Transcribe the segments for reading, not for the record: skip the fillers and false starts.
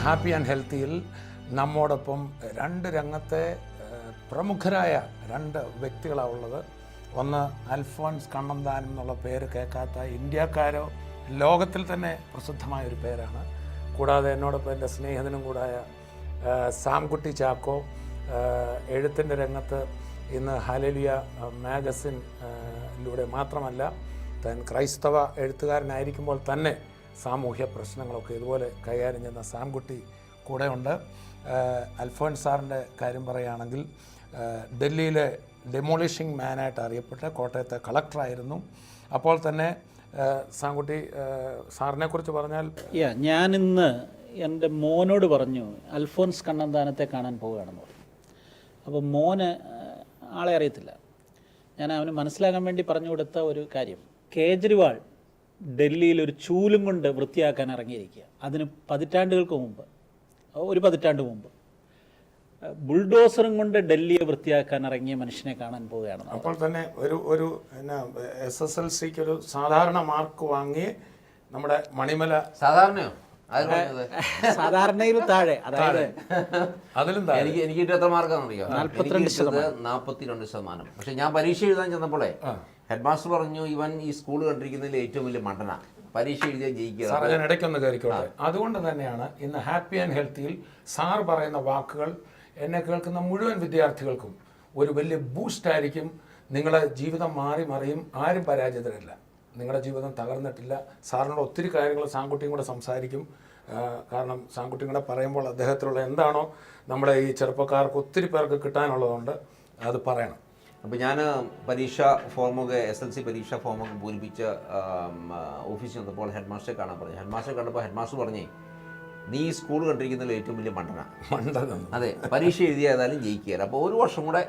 Happy and ഹെൽത്തിയിൽ നമ്മോടൊപ്പം രണ്ട് രംഗത്തെ പ്രമുഖരായ രണ്ട് വ്യക്തികളാണ് ഉള്ളത്. ഒന്ന് അൽഫോൻസ് കണ്ണന്താനം എന്നുള്ള പേര് കേൾക്കാത്ത ഇന്ത്യക്കാരോ ലോകത്തിൽ തന്നെ പ്രസിദ്ധമായൊരു പേരാണ്. കൂടാതെ എന്നോടൊപ്പം എൻ്റെ സ്നേഹിതനും കൂടായ സാംകുട്ടി ചാക്കോ, എഴുത്തിൻ്റെ രംഗത്ത് ഇന്ന് ഹല്ലേലൂയ മാഗസിനിലൂടെ മാത്രമല്ല താൻ ക്രൈസ്തവ എഴുത്തുകാരനായിരിക്കുമ്പോൾ തന്നെ സാമൂഹ്യ പ്രശ്നങ്ങളൊക്കെ ഇതുപോലെ കൈകാര്യം ചെയ്യുന്ന സാംകുട്ടി കൂടെയുണ്ട്. അൽഫോൻസ് സാറിൻ്റെ കാര്യം പറയുകയാണെങ്കിൽ ഡൽഹിയിലെ ഡെമോളിഷിംഗ് മാനായിട്ട് അറിയപ്പെട്ട കോട്ടയത്തെ കളക്ടറായിരുന്നു. അപ്പോൾ തന്നെ സാംകുട്ടി സാറിനെക്കുറിച്ച് പറഞ്ഞാൽ, ഞാനിന്ന് എൻ്റെ മോനോട് പറഞ്ഞു അൽഫോൻസ് കണ്ണന്താനത്തെ കാണാൻ പോവുകയാണെന്ന് പറഞ്ഞു. അപ്പോൾ മോന് ആളെ അറിയത്തില്ല. ഞാൻ അവന് മനസ്സിലാക്കാൻ വേണ്ടി പറഞ്ഞു കൊടുത്ത ഒരു കാര്യം, കേജ്രിവാൾ ഡൽഹിയിൽ ഒരു ചൂലും കൊണ്ട് വൃത്തിയാക്കാൻ ഇറങ്ങിയിരിക്കുക. അതിന് പതിറ്റാണ്ടുകൾക്ക് മുമ്പ്, ഒരു പതിറ്റാണ്ട് മുമ്പ് ബുൾഡോസറും കൊണ്ട് ഡൽഹിയെ വൃത്തിയാക്കാൻ ഇറങ്ങിയ മനുഷ്യനെ കാണാൻ പോവുകയാണ്. അപ്പോൾ തന്നെ ഒരു SSLCക്ക് ഒരു സാധാരണ മാർക്ക് വാങ്ങി നമ്മുടെ മണിമല സാധാരണയിൽ താഴെ, അതായത് അതിലും എനിക്ക് എത്ര മാർക്കാണെന്ന് അറിയാം? 42%. പക്ഷെ ഞാൻ പരീക്ഷ എഴുതാൻ ചെന്നപ്പോഴേ ഹെഡ് മാസ്റ്റർ പറഞ്ഞു, ഇവൻ ഈ സ്കൂൾ കണ്ടിരിക്കുന്നതിൽ ഏറ്റവും വലിയ മണ്ടന, പരീക്ഷ എഴുതിയാൽ ജയിക്കുക. സാർ, ഞാൻ ഇടയ്ക്കൊന്ന് കയറിക്കോട്ടെ. അതുകൊണ്ട് തന്നെയാണ് ഇന്ന് ഹാപ്പി ആൻഡ് ഹെൽത്തിയിൽ സാർ പറയുന്ന വാക്കുകൾ എന്നെ കേൾക്കുന്ന മുഴുവൻ വിദ്യാർത്ഥികൾക്കും ഒരു വലിയ ബൂസ്റ്റ് ആയിരിക്കും. നിങ്ങളുടെ ജീവിതം മാറി മറിയും, ആരും പരാജിതരല്ല, നിങ്ങളുടെ ജീവിതം തകർന്നിട്ടില്ല. സാറിനോട് ഒത്തിരി കാര്യങ്ങൾ സാംകുട്ടിയും കൂടെ സംസാരിക്കും. കാരണം സാംകുട്ടിയും കൂടെ പറയുമ്പോൾ അദ്ദേഹത്തിലുള്ള എന്താണോ നമ്മുടെ ഈ ചെറുപ്പക്കാർക്ക് ഒത്തിരി പേർക്ക് കിട്ടാനുള്ളതുകൊണ്ട് അത് പറയണം. അപ്പോൾ ഞാൻ പരീക്ഷാ ഫോമൊക്കെ SLC പരീക്ഷാ ഫോമൊക്കെ പൂരിപ്പിച്ച് ഓഫീസിൽ വന്നപ്പോൾ ഹെഡ് മാസ്റ്ററെ കാണാൻ പറഞ്ഞു. ഹെഡ് മാസ്റ്ററെ കണ്ടപ്പോൾ ഹെഡ് മാസ്റ്റർ പറഞ്ഞേ, നീ ഈ സ്കൂൾ കണ്ടിരിക്കുന്നതിൽ ഏറ്റവും വലിയ മണ്ടന. അതെ, പരീക്ഷ എഴുതിയ ഏതായാലും ജയിക്കുകയില്ല. അപ്പോൾ ഒരു വർഷം കൂടെ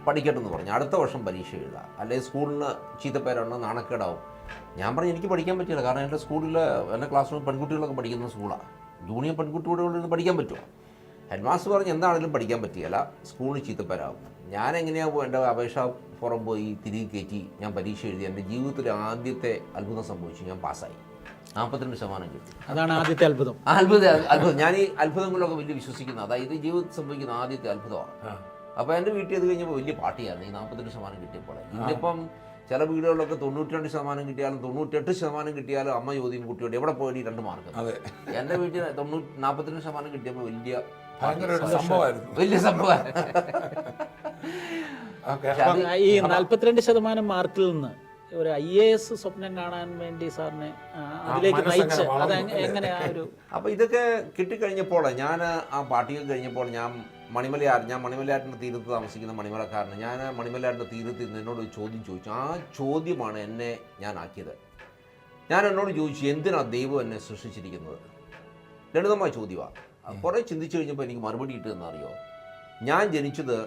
പഠിക്കട്ടെന്ന് പറഞ്ഞു. അടുത്ത വർഷം പരീക്ഷ എഴുതാം, അല്ലെങ്കിൽ സ്കൂളിന് ചീത്തപ്പേരുണ്ടോ, നാണക്കേടാവും. ഞാൻ പറഞ്ഞു എനിക്ക് പഠിക്കാൻ പറ്റില്ല, കാരണം എൻ്റെ സ്കൂളിൽ എൻ്റെ ക്ലാസ് റൂമിൽ പെൺകുട്ടികളൊക്കെ പഠിക്കുന്ന സ്കൂളാണ്, ജൂനിയർ പെൺകുട്ടിയോട് പഠിക്കാൻ പറ്റുമോ? ഹെഡ് മാസ്റ്റർ പറഞ്ഞു എന്താണെങ്കിലും പഠിക്കാൻ പറ്റിയല്ല, സ്കൂളിന് ചീത്തപ്പേരാകും. ഞാൻ എങ്ങനെയാണ് എൻ്റെ അപേക്ഷാ ഫോറം പോയി തിരികെ കയറ്റി ഞാൻ പരീക്ഷ എഴുതി. എൻ്റെ ജീവിതത്തിലെ ആദ്യത്തെ അത്ഭുതം സംഭവിച്ചു, ഞാൻ പാസ്സായി. 42% കിട്ടി. അതാണ് ആദ്യത്തെ അത്ഭുതം. അത്ഭുതം. ഞാൻ ഈ അത്ഭുതങ്ങളിലൊക്കെ വലിയ വിശ്വസിക്കുന്ന, അതായത് ജീവിതത്തിൽ സംഭവിക്കുന്ന ആദ്യത്തെ അത്ഭുതമാണ്. അപ്പോൾ എൻ്റെ വീട്ടിൽ അത് കഴിഞ്ഞപ്പോൾ വലിയ പാർട്ടിയായിരുന്നു ഈ 42% കിട്ടിയപ്പോൾ. ഇന്നിപ്പം ചില വീടുകളിലൊക്കെ 92% കിട്ടിയാലും 98% കിട്ടിയാലും അമ്മ ചോദ്യം കുട്ടിയോട് എവിടെ പോയി 2 മാർക്ക്. എൻ്റെ വീട്ടിൽ 42% കിട്ടിയപ്പോൾ വലിയ സംഭവമാണ്. ഈ 42% മാർക്കിൽ നിന്ന് ഒരു IAS സ്വപ്നം കാണാൻ വേണ്ടി സാറിനെ അതിലേക്ക് നയിച്ച് എങ്ങനെയാ ഒരു... അപ്പോൾ ഇതൊക്കെ കിട്ടിക്കഴിഞ്ഞപ്പോൾ ഞാൻ ആ പാർട്ടികൾ കഴിഞ്ഞപ്പോൾ ഞാൻ മണിമലയാറ്റിൻ്റെ തീരത്ത് താമസിക്കുന്ന മണിമലക്കാരന്, ഞാൻ മണിമലയാറ്റിൻ്റെ തീരത്ത് എന്നോട് ഒരു ചോദ്യം ചോദിച്ചു. ആ ചോദ്യമാണ് എന്നെ ഞാൻ ആക്കിയത്. ഞാൻ എന്നോട് ചോദിച്ചു, എന്തിനാണ് ദൈവം എന്നെ സൃഷ്ടിച്ചിരിക്കുന്നത്? ലളിതമായ ചോദ്യമാണ്. കുറേ ചിന്തിച്ചു കഴിഞ്ഞപ്പോൾ എനിക്ക് മറുപടി കിട്ടുമെന്നറിയോ, ഞാൻ ജനിച്ചത്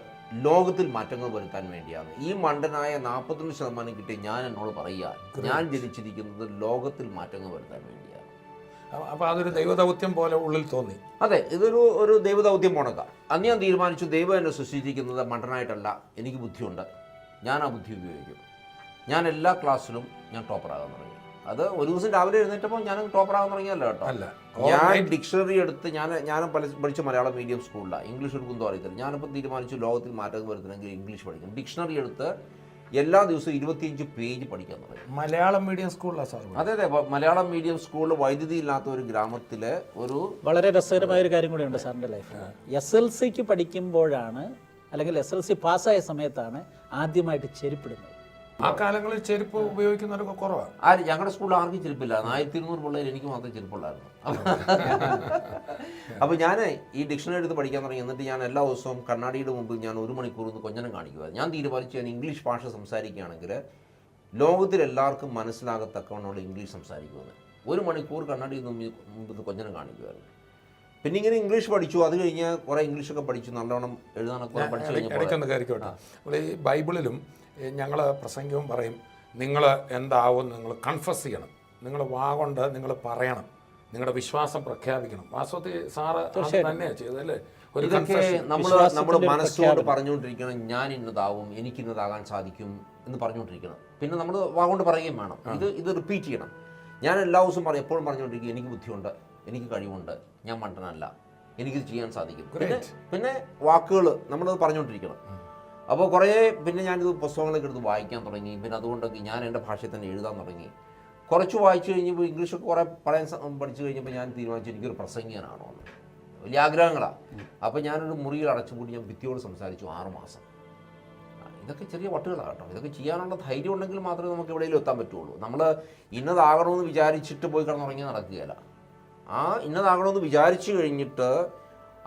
ലോകത്തിൽ മാറ്റങ്ങൾ വരുത്താൻ വേണ്ടിയാണ്. ഈ മണ്ടനായ 42% കിട്ടിയ ഞാൻ എന്നോട് പറയുക, ഞാൻ ജനിച്ചിരിക്കുന്നത് ലോകത്തിൽ മാറ്റങ്ങൾ വരുത്താൻ വേണ്ടിയാണ്. അപ്പോൾ അതൊരു ദൈവദൗത്യം പോലെ ഉള്ളിൽ തോന്നി. അതെ, ഇതൊരു ദൈവദൗത്യം പോണക്കാം. അന്ന് ഞാൻ തീരുമാനിച്ചു, ദൈവം എന്നെ സൃഷ്ടിച്ചിരിക്കുന്നത് മണ്ടനായിട്ടല്ല, എനിക്ക് ബുദ്ധിയുണ്ട്, ഞാൻ ആ ബുദ്ധി ഉപയോഗിക്കും. ഞാൻ എല്ലാ ക്ലാസ്സിലും ഞാൻ ടോപ്പറാകാൻ തുടങ്ങി. അത് ഒരു ദിവസം രാവിലെ എഴുന്നേറ്റപ്പോൾ ഞാൻ ടോപ്പറാകാൻ തുടങ്ങിയല്ല കേട്ടോ. ഞാൻ ഡിക്ഷണറി എടുത്ത് ഞാൻ പഠിച്ച മലയാളം മീഡിയം സ്കൂളിലാണ്, ഇംഗ്ലീഷ് എടുക്കുന്തോ അറിയത്തില്ല. ഞാനിപ്പോൾ തീരുമാനിച്ചു ലോകത്തിൽ മാറ്റം വരുത്തണമെങ്കിൽ ഇംഗ്ലീഷ് പഠിക്കണം. ഡിക്ഷണറി എടുത്ത് എല്ലാ ദിവസവും 25 പേജ് പഠിക്കാൻ തുടങ്ങി. മലയാളം മീഡിയം സ്കൂളിലാണ് സാർ? അതെ, മലയാളം മീഡിയം സ്കൂളിൽ വൈദ്യുതി ഇല്ലാത്ത ഒരു ഗ്രാമത്തിലെ ഒരു വളരെ രസകരമായ ഒരു കാര്യം കൂടിയുണ്ട് സാറിൻ്റെ ലൈഫിൽ. SLCക്ക് പഠിക്കുമ്പോഴാണ്, അല്ലെങ്കിൽ SLC പാസ്സായ സമയത്താണ് ആദ്യമായിട്ട് ചെരുപ്പിടുന്നത്. ആ കാലങ്ങളിൽ ചെരുപ്പ് ഉപയോഗിക്കുന്നവരൊക്കെ കുറവാണ്. ഞങ്ങളുടെ സ്കൂളിൽ ആർക്കും ചെരുപ്പില്ല. 1200 പിള്ളേർ, എനിക്ക് മാത്രമേ ചെരുപ്പുള്ളായിരുന്നു. അപ്പോൾ ഞാൻ ഈ ഡിക്ഷണറി എടുത്ത് പഠിക്കാൻ തുടങ്ങി. എന്നിട്ട് ഞാൻ എല്ലാ ദിവസവും കണ്ണാടിയുടെ മുമ്പിൽ ഞാൻ 1 മണിക്കൂർ കൊഞ്ഞനം കാണിക്കുമായിരുന്നു. ഞാൻ തീരുമാനിച്ചു, ഞാൻ ഇംഗ്ലീഷ് ഭാഷ സംസാരിക്കുകയാണെങ്കിൽ ലോകത്തിലെല്ലാവർക്കും മനസ്സിലാകത്തക്കവണ്ണമുള്ള ഇംഗ്ലീഷ് സംസാരിക്കുമെന്ന്. 1 മണിക്കൂർ കണ്ണാടിയിൽ മുമ്പിൽ കൊഞ്ഞനം കാണിക്കുമായിരുന്നു. പിന്നെ ഇങ്ങനെ ഇംഗ്ലീഷ് പഠിച്ചു. അത് കഴിഞ്ഞ് കുറേ ഇംഗ്ലീഷൊക്കെ പഠിച്ചു, നല്ലോണം എഴുതാനൊക്കെ പഠിച്ചു കഴിഞ്ഞപ്പോൾ ഈ ബൈബിളിലും ഞങ്ങൾ പ്രസംഗവും പറയും, നിങ്ങൾ എന്താവും നിങ്ങൾ കൺഫസ് ചെയ്യണം, നിങ്ങൾ വാഗൊണ്ട് നിങ്ങൾ പറയണം, നിങ്ങളുടെ വിശ്വാസം പ്രഖ്യാപിക്കണം. വാസ്തവത്തിൽ സാറ് തന്നെയാണ് ചെയ്തല്ലേ? ഇതൊക്കെ നമ്മൾ മനസ്സുകൊണ്ട് പറഞ്ഞുകൊണ്ടിരിക്കണം, ഞാൻ ഇന്നതാവും, എനിക്കിന്നതാകാൻ സാധിക്കും എന്ന് പറഞ്ഞുകൊണ്ടിരിക്കണം. പിന്നെ നമ്മൾ വാഗൊണ്ട് പറയുകയും വേണം. ഇത് റിപ്പീറ്റ് ചെയ്യണം. ഞാൻ എല്ലാ ദിവസവും എപ്പോഴും പറഞ്ഞുകൊണ്ടിരിക്കും എനിക്ക് ബുദ്ധിയുണ്ട്, എനിക്ക് കഴിവുണ്ട്, ഞാൻ മണ്ടനല്ല, എനിക്കിത് ചെയ്യാൻ സാധിക്കും. പിന്നെ വാക്കുകൾ നമ്മളത് പറഞ്ഞുകൊണ്ടിരിക്കണം. അപ്പോൾ കുറേ പിന്നെ ഞാനിത് പുസ്തകങ്ങളൊക്കെ എടുത്ത് വായിക്കാൻ തുടങ്ങി. പിന്നെ അതുകൊണ്ടൊക്കെ ഞാൻ എൻ്റെ ഭാഷയിൽ തന്നെ എഴുതാൻ തുടങ്ങി. കുറച്ച് വായിച്ചു കഴിഞ്ഞപ്പോൾ ഇംഗ്ലീഷൊക്കെ കുറേ പറയാൻ പഠിച്ചു കഴിഞ്ഞപ്പോൾ ഞാൻ തീരുമാനിച്ചു എനിക്കൊരു പ്രസംഗിയാനാണോ എന്ന്. വലിയ ആഗ്രഹങ്ങളാണ്. അപ്പോൾ ഞാനൊരു മുറിയിൽ അടച്ചുകൂടി ഞാൻ ഭിത്തിയോട് സംസാരിച്ചു 6 മാസം. ഇതൊക്കെ ചെറിയ വട്ടുകളാണ് കേട്ടോ. ഇതൊക്കെ ചെയ്യാനുള്ള ധൈര്യം ഉണ്ടെങ്കിൽ മാത്രമേ നമുക്ക് എവിടെയെങ്കിലും എത്താൻ പറ്റുള്ളൂ. നമ്മൾ ഇന്നതാകണമെന്ന് വിചാരിച്ചിട്ട് പോയി കിടന്നുറങ്ങി നടക്കുകയില്ല. ആ ഇന്നതാകണമെന്ന് വിചാരിച്ചു കഴിഞ്ഞിട്ട്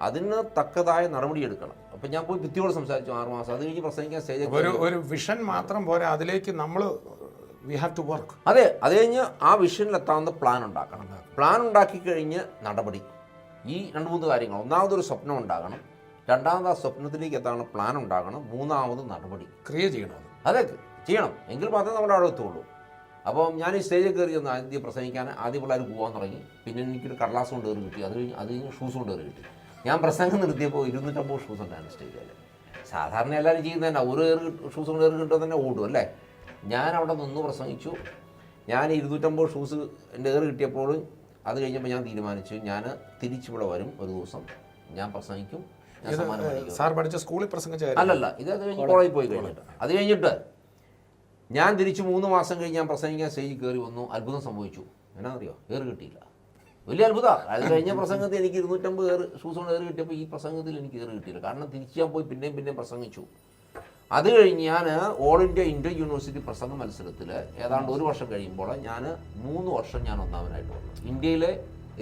അതിന് തക്കതായ നടപടി എടുക്കണം. അപ്പം ഞാൻ പോയി ഭിത്തിയോട് സംസാരിച്ചു 6 മാസം. അത് കഴിഞ്ഞ് പ്രസംഗിക്കാൻ സ്റ്റേജ് ഒരു വിഷൻ മാത്രം പോരാ, അതിലേക്ക് നമ്മൾ വി ഹാവ് ടു വർക്ക്. അതെ, അത് കഴിഞ്ഞ് ആ വിഷനിലെത്താവുന്ന പ്ലാൻ ഉണ്ടാക്കണം. പ്ലാൻ ഉണ്ടാക്കി കഴിഞ്ഞ് നടപടി. ഈ 2-3 കാര്യങ്ങൾ. ഒന്നാമതൊരു സ്വപ്നം ഉണ്ടാകണം, രണ്ടാമത് ആ സ്വപ്നത്തിലേക്ക് എത്താനുള്ള പ്ലാൻ ഉണ്ടാകണം, മൂന്നാമത് നടപടി ക്രിയേറ്റ് ചെയ്യണം. അതെ, ചെയ്യണം. എങ്കിൽ മാത്രമേ നമ്മുടെ അവിടെ എത്തുള്ളൂ. അപ്പോൾ ഞാൻ ഈ സ്റ്റേജിൽ കയറി ഒന്ന് ആദ്യം പ്രസംഗിക്കാൻ ആദ്യം പിള്ളേർ പോകാൻ തുടങ്ങി. പിന്നെ എനിക്കൊരു കടലാസ് കൊണ്ട് കയറി കിട്ടി. അത് കഴിഞ്ഞ് ഷൂസ് കൊണ്ട് കയറി കിട്ടി. ഞാൻ പ്രസംഗം നിർത്തിയപ്പോൾ 250 ഷൂസ് ഉണ്ടായിരുന്നു സ്റ്റേജിൽ. സാധാരണ എല്ലാവരും ചെയ്യുന്നതന്നെ ഒരു ഷൂസ് കൊണ്ട് കയറി കിട്ടുമ്പോൾ തന്നെ ഓടും അല്ലേ. ഞാൻ അവിടെ നിന്ന് പ്രസംഗിച്ചു. ഞാൻ 250 ഷൂസ് എൻ്റെ കയറി കിട്ടിയപ്പോഴും അത് കഴിഞ്ഞപ്പോൾ ഞാൻ തീരുമാനിച്ചു ഞാൻ തിരിച്ചിവിടെ വരും. ഒരു ദിവസം ഞാൻ പ്രസംഗിക്കും, ഞാൻ സമ്മാനം മേടിക്കും. സാർ പഠിച്ച സ്കൂളിൽ പ്രസംഗിച്ച അല്ലല്ല, ഇത് അത് കഴിഞ്ഞ് കോളേജിൽ പോയി കഴിഞ്ഞിട്ട്. അത് കഴിഞ്ഞിട്ട് ഞാൻ തിരിച്ച് 3 മാസം കഴിഞ്ഞ് ഞാൻ പ്രസംഗിക്കാൻ സ്റ്റേജിൽ കയറി വന്നു. അത്ഭുതം സംഭവിച്ചു. എന്നാണെന്നറിയോ? കയറി കിട്ടിയില്ല. വലിയ അത്ഭുതമാണ്. അത് കഴിഞ്ഞ പ്രസംഗത്തിൽ എനിക്ക് 250 ഷൂസ് കൊണ്ട് കയറി കിട്ടിയപ്പോൾ ഈ പ്രസംഗത്തിൽ എനിക്ക് കയറി കിട്ടിയില്ല. കാരണം തിരിച്ച് ഞാൻ പോയി പിന്നെയും പ്രസംഗിച്ചു. അത് കഴിഞ്ഞ് ഞാൻ ഓൾ ഇന്ത്യ ഇന്റർ യൂണിവേഴ്സിറ്റി പ്രസംഗ മത്സരത്തിൽ ഏതാണ്ട് 1 വർഷം കഴിയുമ്പോൾ ഞാൻ 3 വർഷം ഞാൻ ഒന്നാമനായിട്ട് വന്നു. ഇന്ത്യയിലെ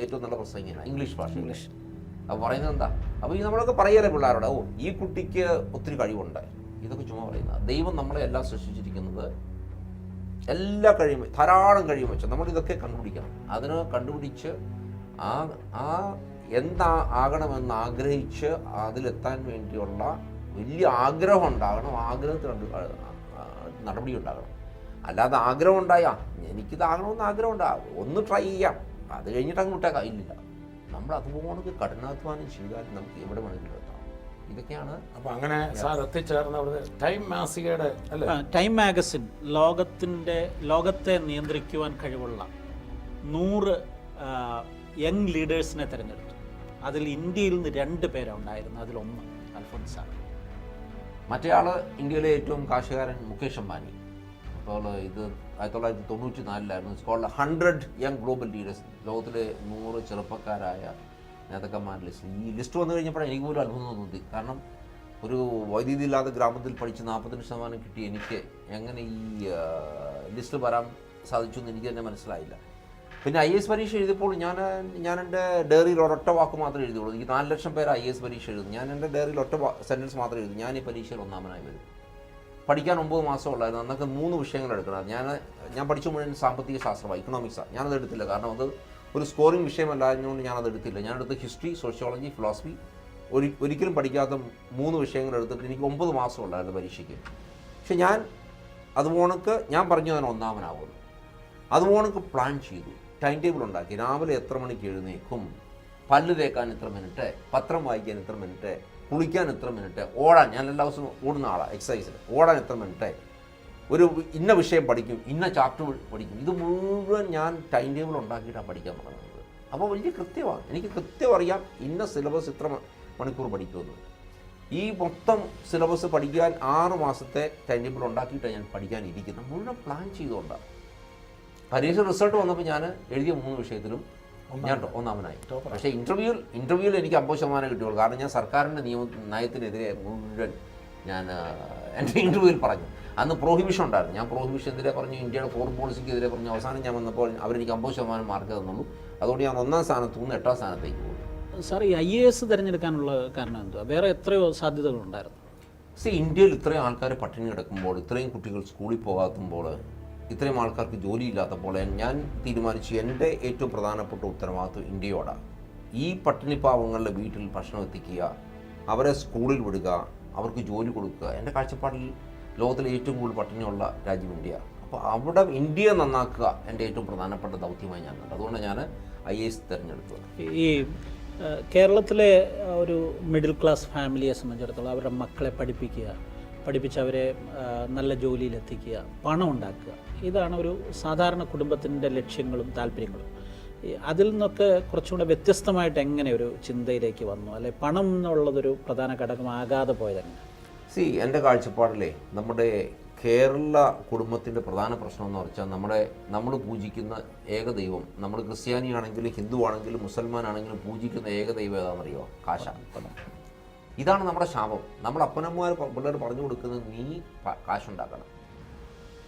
ഏറ്റവും നല്ല പ്രസംഗിയാണ് ഇംഗ്ലീഷ് ഭാഷ. അപ്പോൾ പറയുന്നത് എന്താ? അപ്പോൾ ഈ നമ്മളൊക്കെ പറയല്ലേ പിള്ളേരോട്, ഓ ഈ കുട്ടിക്ക് ഒത്തിരി കഴിവുണ്ട്. ഇതൊക്കെ ചുമ്മാ പറയുന്നത്. ദൈവം നമ്മളെ എല്ലാം സൃഷ്ടിച്ചിരിക്കുന്നത് എല്ലാ കഴിയും, ധാരാളം കഴിയും വെച്ച് നമ്മളിതൊക്കെ കണ്ടുപിടിക്കണം. അതിന് കണ്ടുപിടിച്ച് എന്താ ആകണമെന്ന് ആഗ്രഹിച്ച് അതിലെത്താൻ വേണ്ടിയുള്ള വലിയ ആഗ്രഹം ഉണ്ടാകണം. ആഗ്രഹത്തിൽ നടപടി ഉണ്ടാകണം. അല്ലാതെ ആഗ്രഹം ഉണ്ടായാ എനിക്കിതാകണമെന്ന് ആഗ്രഹം ഉണ്ടാകും, ഒന്ന് ട്രൈ ചെയ്യാം, അത് കഴിഞ്ഞിട്ട് അങ്ങ് വിട്ടേക്കാം. ഇല്ലില്ല, നമ്മൾ അതുപോലെ കഠിനാധ്വാനം ചെയ്താൽ നമുക്ക് എവിടെ വേണമെങ്കിലും എത്താം. ഇതൊക്കെയാണ്. അപ്പോൾ അങ്ങനെ സാർ എത്തിച്ചേർന്ന ടൈം മാസികയുടെ അല്ലേ, ടൈം മാഗസിൻ ലോകത്തെ നിയന്ത്രിക്കുവാൻ കഴിവുള്ള 100 യങ് ലീഡേഴ്സിനെ തിരഞ്ഞെടുത്തു. അതിൽ ഇന്ത്യയിൽ നിന്ന് 2 പേരാണ് ഉണ്ടായിരുന്നത്. അതിലൊന്ന് അൽഫോൻസാണ്. മറ്റേയാൾ ഇന്ത്യയിലെ ഏറ്റവും കാശുകാരൻ മുകേഷ് അംബാനി. അപ്പോൾ ഇത് 1994 സ്കോളിൽ 100 യങ് ഗ്ലോബൽ ലീഡേഴ്സ്, ലോകത്തിലെ 100 ചെറുപ്പക്കാരായ നേതാക്കന്മാരുടെ ലിസ്റ്റ്. ഈ ലിസ്റ്റ് വന്നു കഴിഞ്ഞപ്പോഴാണ് എനിക്ക് പോലും അത്ഭുതം തോന്നി. കാരണം ഒരു വൈദ്യുതി ഇല്ലാത്ത ഗ്രാമത്തിൽ പഠിച്ച് 45% കിട്ടി എനിക്ക് എങ്ങനെ ഈ ലിസ്റ്റ് വരാൻ സാധിച്ചു എന്ന് എനിക്ക് തന്നെ മനസ്സിലായില്ല. പിന്നെ IAS പരീക്ഷ എഴുതിയപ്പോൾ ഞാൻ എൻ്റെ ഡയറിയിൽ ഒരൊറ്റ വാക്ക് മാത്രമേ എഴുതിയുള്ളൂ. എനിക്ക് 4 ലക്ഷം പേര് IAS പരീക്ഷ എഴുതും. ഞാൻ എൻ്റെ ഡയറിയിൽ ഒറ്റ സെൻറ്റൻസ് മാത്രമേ എഴുതും, ഞാൻ ഈ പരീക്ഷയിൽ ഒന്നാമനായി വരും. പഠിക്കാൻ 9 മാസം ഉള്ളായിരുന്നു. അന്നൊക്കെ 3 വിഷയങ്ങൾ എടുക്കണം. ഞാൻ പഠിച്ച മുഴുവൻ സാമ്പത്തിക ശാസ്ത്രമാണ്, ഇക്കണോമിക്സാണ്. ഞാനത് എടുത്തില്ല. കാരണം അത് ഒരു സ്കോറിംഗ് വിഷയമല്ലാഞ്ഞുകൊണ്ട് ഞാനത് എടുത്തില്ല. ഞാനെടുത്ത് ഹിസ്റ്ററി, സോഷ്യോളജി, ഫിലോസഫി. ഒരിക്കലും പഠിക്കാത്ത 3 വിഷയങ്ങൾ എടുത്തിട്ട് എനിക്ക് 9 മാസം ഉണ്ടായിരുന്നു പരീക്ഷയ്ക്ക്. പക്ഷെ ഞാൻ അതുപോണക്ക് ഞാൻ പറഞ്ഞു ഞാൻ ഒന്നാമനാവുന്നു. അതുപോണക്ക് പ്ലാൻ ചെയ്തു, ടൈം ടേബിൾ ഉണ്ടാക്കി. രാവിലെ എത്ര മണിക്ക് എഴുന്നേക്കും, പല്ല് തേക്കാൻ എത്ര മിനിറ്റ്, പത്രം വായിക്കാൻ എത്ര മിനിറ്റ്, കുളിക്കാൻ എത്ര മിനിറ്റ്, ഓടാൻ, ഞാൻ എല്ലാ ദിവസവും ഓടുന്ന ആളാണ്, എക്സസൈസിൽ ഓടാൻ എത്ര മിനിറ്റ്, ഒരു ഇന്ന വിഷയം പഠിക്കും, ഇന്ന ചാപ്റ്റർ പഠിക്കും. ഇത് മുഴുവൻ ഞാൻ ടൈം ടേബിൾ ഉണ്ടാക്കിയിട്ടാണ് പഠിക്കാൻ തുടങ്ങുന്നത്. അപ്പോൾ വലിയ കൃത്യമാണ്. എനിക്ക് കൃത്യം അറിയാം ഇന്ന സിലബസ് ഇത്ര മണിക്കൂർ പഠിക്കുമെന്ന്. ഈ മൊത്തം സിലബസ് പഠിക്കാൻ 6 മാസത്തെ ടൈം ടേബിൾ ഉണ്ടാക്കിയിട്ടാണ് ഞാൻ പഠിക്കാൻ ഇരിക്കുന്നത്. മുഴുവൻ പ്ലാൻ ചെയ്തുകൊണ്ടാണ്. പരീക്ഷ റിസൾട്ട് വന്നപ്പോൾ ഞാൻ എഴുതിയ 3 വിഷയത്തിലും ഞാൻ ഒന്നാമനായി. പക്ഷേ ഇൻ്റർവ്യൂവിൽ എനിക്ക് 50% കിട്ടിയുള്ളൂ. കാരണം ഞാൻ സർക്കാരിൻ്റെ നയത്തിനെതിരെ മുഴുവൻ ഞാൻ എൻ്റെ ഇൻ്റർവ്യൂവിൽ പറഞ്ഞു. അന്ന് പ്രോഹിബിഷൻ ഉണ്ടായിരുന്നു. ഞാൻ പ്രോഹിബിഷനെതിരെ പറഞ്ഞു, ഇന്ത്യയുടെ ഫോറിൻ പോളിസിക്കെതിരെ പറഞ്ഞു. അവസാനം ഞാൻ വന്നപ്പോൾ അവരെനിക്ക് 50% മാർക്ക് തന്നുള്ളൂ. അതുകൊണ്ട് ഞാൻ 1ാം സ്ഥാനത്ത് നിന്ന് 8ാം സ്ഥാനത്തേക്ക് പോകും. സാർ, ഈ IAS തിരഞ്ഞെടുക്കാനുള്ള കാരണം എന്തുവാ? വേറെ എത്രയോ സാധ്യതകളുണ്ടായിരുന്നു. ഇന്ത്യയിൽ ഇത്രയും ആൾക്കാർ പട്ടിണി കിടക്കുമ്പോൾ, ഇത്രയും കുട്ടികൾ സ്കൂളിൽ പോകാത്തുമ്പോൾ, ഇത്രയും ആൾക്കാർക്ക് ജോലിയില്ലാത്തപ്പോൾ ഞാൻ തീരുമാനിച്ചു എൻ്റെ ഏറ്റവും പ്രധാനപ്പെട്ട ഉത്തരവാദിത്വം ഇന്ത്യയോടാണ്. ഈ പട്ടിണി പാവങ്ങളുടെ വീട്ടിൽ ഭക്ഷണം എത്തിക്കുക, അവരെ സ്കൂളിൽ വിടുക, അവർക്ക് ജോലി കൊടുക്കുക. എൻ്റെ കാഴ്ചപ്പാടിൽ ലോകത്തിലെ ഏറ്റവും കൂടുതൽ പട്ടിണിയുള്ള രാജ്യം ഇന്ത്യ. അപ്പോൾ അവിടെ ഇന്ത്യയെ നന്നാക്കുക എൻ്റെ ഏറ്റവും പ്രധാനപ്പെട്ട ദൗത്യമായി ഞാൻ കണ്ടു. അതുകൊണ്ട് ഞാൻ IAS തിരഞ്ഞെടുത്തത്. ഈ കേരളത്തിലെ ഒരു മിഡിൽ ക്ലാസ് ഫാമിലിയെ സംബന്ധിച്ചിടത്തോളം അവരുടെ മക്കളെ പഠിപ്പിക്കുക, പഠിപ്പിച്ച് അവരെ നല്ല ജോലിയിലെത്തിക്കുക, പണം ഉണ്ടാക്കുക. ഇതാണ് ഒരു സാധാരണ കുടുംബത്തിൻ്റെ ലക്ഷ്യങ്ങളും താല്പര്യങ്ങളും. അതിൽ നിന്നൊക്കെ കുറച്ചുകൂടെ വ്യത്യസ്തമായിട്ട് എങ്ങനെ ഒരു ചിന്തയിലേക്ക് വന്നു, അല്ലെ പണം എന്നുള്ളതൊരു പ്രധാന ഘടകമാകാതെ പോയതെങ്ങനെ? എൻ്റെ കാഴ്ചപ്പാടിലെ നമ്മുടെ കേരള കുടുംബത്തിൻ്റെ പ്രധാന പ്രശ്നം എന്ന് വെച്ചാൽ നമ്മൾ പൂജിക്കുന്ന ഏകദൈവം, നമ്മൾ ക്രിസ്ത്യാനിയാണെങ്കിലും ഹിന്ദു ആണെങ്കിലും മുസൽമാൻ ആണെങ്കിലും പൂജിക്കുന്ന ഏകദൈവം ഏതാണെന്നറിയോ? കാശാണ്. ഇതാണ് നമ്മുടെ ശാപം. നമ്മുടെ അപ്പനമ്മമാർ പിള്ളേർ പറഞ്ഞു കൊടുക്കുന്നത് നീ കാശുണ്ടാക്കണം,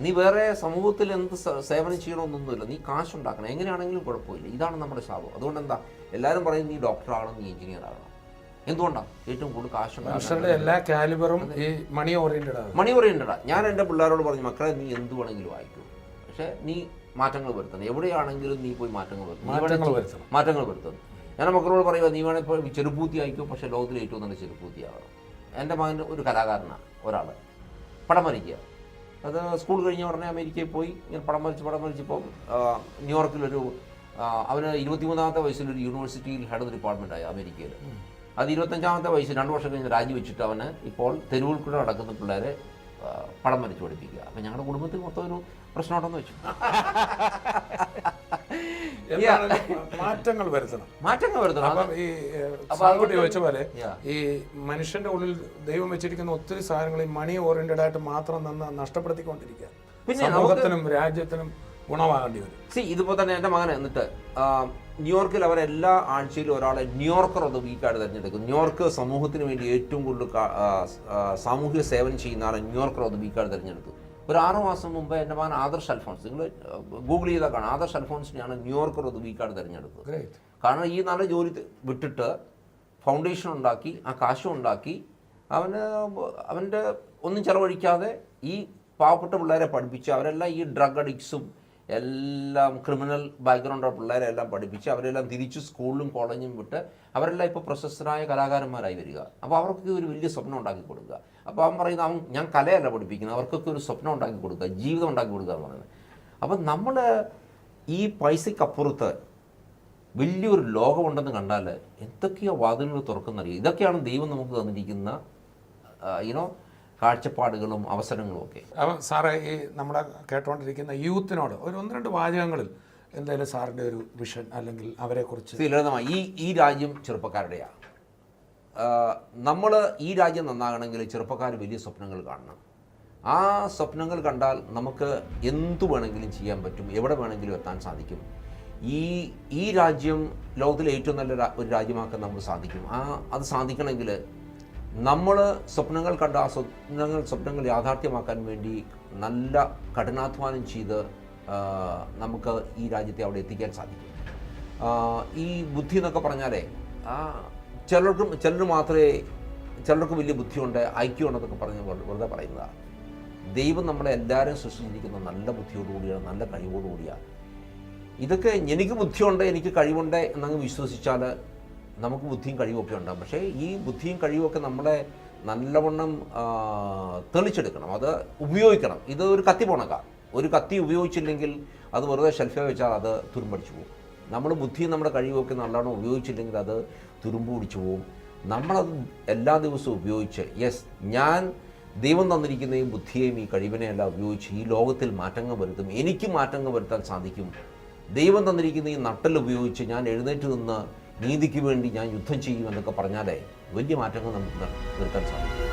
നീ വേറെ സമൂഹത്തിൽ എന്ത് സേവനം ചെയ്യണമെന്നൊന്നുമില്ല, നീ കാശുണ്ടാക്കണം, എങ്ങനെയാണെങ്കിലും കുഴപ്പമില്ല. ഇതാണ് നമ്മുടെ ശാപം. അതുകൊണ്ട് എന്താ എല്ലാവരും പറയും നീ ഡോക്ടറാകണം, നീ എഞ്ചിനീയർ ആകണം. എന്തുകൊണ്ടാണ്? ഏറ്റവും കൂടുതൽ കാശുണ്ടാക്കണം. എല്ലാ കാലിബറും ഈ മണി ഓറിയൻറ്റഡാണ്. ഞാൻ എൻ്റെ പിള്ളേരോട് പറഞ്ഞു, മക്കളെ നീ എന്ത് വേണമെങ്കിലും വായിക്കൂ, പക്ഷേ നീ മാറ്റങ്ങൾ വരുത്തണം. എവിടെയാണെങ്കിലും നീ പോയി മാറ്റങ്ങൾ വരുത്തണം. ഞാൻ മക്കളോട് പറയുക, നീ വേണമെങ്കിൽ ഇപ്പോൾ ചെറുപ്പൂത്തി ആയിക്കോ, പക്ഷേ ലോകത്തിലെ ഏറ്റവും നല്ല ചെറുപ്പൂത്തിയാകണം. എൻ്റെ മകൻ ഒരു കലാകാരനാണ്, ഒരാൾ പടം വരയ്ക്കുക. അത് സ്കൂൾ കഴിഞ്ഞ ഉടനെ അമേരിക്കയിൽ പോയി ഇങ്ങനെ പടം വരച്ചിപ്പോൾ ന്യൂയോർക്കിലൊരു അവന് 23-ാമത്തെ വയസ്സിലൊരു യൂണിവേഴ്സിറ്റിയിൽ ഹെഡ് ഓഫ് ഡിപ്പാർട്ട്മെൻറ്റായി അമേരിക്കയിൽ. അത് 25-ാമത്തെ വയസ്സിൽ 2 വർഷം കഴിഞ്ഞ് രാജിവെച്ചിട്ട് അവന് ഇപ്പോൾ തെരുവിൽ കൂടെ നടക്കുന്ന പിള്ളേരെ പടം വരച്ച് പഠിപ്പിക്കുക. അപ്പം ഞങ്ങളുടെ കുടുംബത്തിൽ മൊത്തം ഒരു പ്രശ്നമുണ്ടെന്ന് വെച്ചു. മാറ്റങ്ങൾ വരുത്തണം. അപ്പം ഈ സാങ്കോട്ട് ചോദിച്ച പോലെ ഈ മനുഷ്യന്റെ ഉള്ളിൽ ദൈവം വെച്ചിരിക്കുന്ന ഒത്തിരി സാധനങ്ങൾ ഈ മണി ഓറിയന്റഡ് ആയിട്ട് മാത്രം നഷ്ടപ്പെടുത്തിക്കൊണ്ടിരിക്കുക. പിന്നെ സമൂഹത്തിനും രാജ്യത്തിനും ഗുണമാകേണ്ടി വരും. ഇതിപ്പോൾ തന്നെ എൻ്റെ മകൻ എന്നിട്ട് ന്യൂയോർക്കിൽ അവരെല്ലാ ആഴ്ചയിലും ഒരാളെ ന്യൂയോർക്കർ ഓഫ് ദ വീക്കായിട്ട് തിരഞ്ഞെടുക്കും. ന്യൂയോർക്ക് സമൂഹത്തിന് വേണ്ടി ഏറ്റവും കൂടുതൽ സാമൂഹിക സേവനം ചെയ്യുന്ന ആളെ ന്യൂയോർക്കർ ഓഫ് ദ വീക്കായിട്ട് തിരഞ്ഞെടുത്തു. ഒരു 6 മാസം മുമ്പ് എൻ്റെ മകൻ ആദർശ് അൽഫോൺസ്, നിങ്ങൾ ഗൂഗിൾ ചെയ്താൽ കാണാം, ആദർശ് അൽഫോൺസിനെയാണ് ന്യൂയോർക്കർ ഓഫ് ദ വീക്കായിട്ട് തിരഞ്ഞെടുത്തത്. കാരണം ഈ നല്ല ജോലി വിട്ടിട്ട് ഫൗണ്ടേഷൻ ഉണ്ടാക്കി, ആ കാശും ഉണ്ടാക്കി, അവൻ്റെ ഒന്നും ചെലവഴിക്കാതെ ഈ പാവപ്പെട്ട പിള്ളേരെ പഠിപ്പിച്ച് അവരെല്ലാം ഈ ഡ്രഗ് അഡിക്ട്സും എല്ലാം ക്രിമിനൽ ബാക്ക്ഗ്രൗണ്ടുള്ള പിള്ളേരെ എല്ലാം പഠിപ്പിച്ച് അവരെല്ലാം തിരിച്ച് സ്കൂളിലും കോളേജും വിട്ട് അവരെല്ലാം ഇപ്പോൾ പ്രശസ്തരായ കലാകാരന്മാരായി വരിക. അപ്പോൾ അവർക്കൊക്കെ ഒരു വലിയ സ്വപ്നം ഉണ്ടാക്കി കൊടുക്കുക. അപ്പോൾ അവൻ പറയുന്നത് ഞാൻ കലയല്ല പഠിപ്പിക്കുന്നത്, അവർക്കൊക്കെ ഒരു സ്വപ്നം ഉണ്ടാക്കി കൊടുക്കുക, ജീവിതം ഉണ്ടാക്കി കൊടുക്കുക എന്ന് പറയുന്നത്. അപ്പം നമ്മൾ ഈ പൈസയ്ക്കപ്പുറത്ത് വലിയൊരു ലോകമുണ്ടെന്ന് കണ്ടാൽ എന്തൊക്കെയോ വാതിലുകൾ തുറക്കുന്നറിയുക. ഇതൊക്കെയാണ് ദൈവം നമുക്ക് തന്നിരിക്കുന്ന കാഴ്ചപ്പാടുകളും അവസരങ്ങളും ഒക്കെ. അപ്പം സാറേ, ഈ നമ്മുടെ കേട്ടുകൊണ്ടിരിക്കുന്ന യൂത്തിനോട് ഒരു 1-2 വാചകങ്ങളിൽ എന്തായാലും സാറിൻ്റെ ഒരു വിഷൻ അല്ലെങ്കിൽ അവരെക്കുറിച്ച്. ലളിതമായി ഈ രാജ്യം ചെറുപ്പക്കാരുടെയാണ്. നമ്മൾ ഈ രാജ്യം നന്നാകണമെങ്കിൽ ചെറുപ്പക്കാർ വലിയ സ്വപ്നങ്ങൾ കാണണം. ആ സ്വപ്നങ്ങൾ കണ്ടാൽ നമുക്ക് എന്തു വേണമെങ്കിലും ചെയ്യാൻ പറ്റും, എവിടെ വേണമെങ്കിലും എത്താൻ സാധിക്കും. ഈ രാജ്യം ലോകത്തിലെ ഏറ്റവും നല്ല ഒരു രാജ്യമാക്കാൻ നമുക്ക് സാധിക്കും. അത് സാധിക്കണമെങ്കിൽ നമ്മൾ സ്വപ്നങ്ങൾ കണ്ട ആ സ്വപ്നങ്ങൾ യാഥാർത്ഥ്യമാക്കാൻ വേണ്ടി നല്ല കഠിനാധ്വാനം ചെയ്ത് നമുക്ക് ഈ രാജ്യത്തെ അവിടെ എത്തിക്കാൻ സാധിക്കും. ഈ ബുദ്ധി എന്നൊക്കെ പറഞ്ഞാലേ ചിലർക്ക് വലിയ ബുദ്ധിയുണ്ട്, ഐക്യമുണ്ടെന്നൊക്കെ പറഞ്ഞ് വെറുതെ പറയുന്നതാണ്. ദൈവം നമ്മളെ എല്ലാവരും സൃഷ്ടിച്ചിരിക്കുന്ന നല്ല ബുദ്ധിയോടുകൂടിയാണ്, നല്ല കഴിവോടുകൂടിയാണ്. ഇതൊക്കെ എനിക്ക് ബുദ്ധിയുണ്ട്, എനിക്ക് കഴിവുണ്ട് എന്നങ്ങ് വിശ്വസിച്ചാൽ നമുക്ക് ബുദ്ധിയും കഴിവുമൊക്കെ ഉണ്ടാകും. പക്ഷേ ഈ ബുദ്ധിയും കഴിവുമൊക്കെ നമ്മളെ നല്ലവണ്ണം തെളിച്ചെടുക്കണം, അത് ഉപയോഗിക്കണം. ഇത് ഒരു കത്തി പോണക്ക, ഒരു കത്തി ഉപയോഗിച്ചില്ലെങ്കിൽ അത് വെറുതെ ഷെൽഫിൽ വെച്ചാൽ അത് തുരുമ്പടിച്ചു പോകും. നമ്മൾ ബുദ്ധിയും നമ്മുടെ കഴിവുമൊക്കെ നല്ലോണം ഉപയോഗിച്ചില്ലെങ്കിൽ അത് തുരുമ്പ് പിടിച്ചു പോകും. നമ്മളത് എല്ലാ ദിവസവും ഉപയോഗിച്ച് ഞാൻ ദൈവം തന്നിരിക്കുന്ന ഈ ബുദ്ധിയെയും ഈ കഴിവിനെയെല്ലാം ഉപയോഗിച്ച് ഈ ലോകത്തിൽ മാറ്റങ്ങൾ വരുത്തും, എനിക്ക് മാറ്റങ്ങൾ വരുത്താൻ സാധിക്കും. ദൈവം തന്നിരിക്കുന്ന ഈ നട്ടൽ ഉപയോഗിച്ച് ഞാൻ എഴുന്നേറ്റ് നിന്ന് നീതിക്ക് വേണ്ടി ഞാൻ യുദ്ധം ചെയ്യുമെന്നൊക്കെ പറഞ്ഞാലേ വലിയ മാറ്റങ്ങൾ നമുക്ക് വരുത്താൻ സാധിക്കും.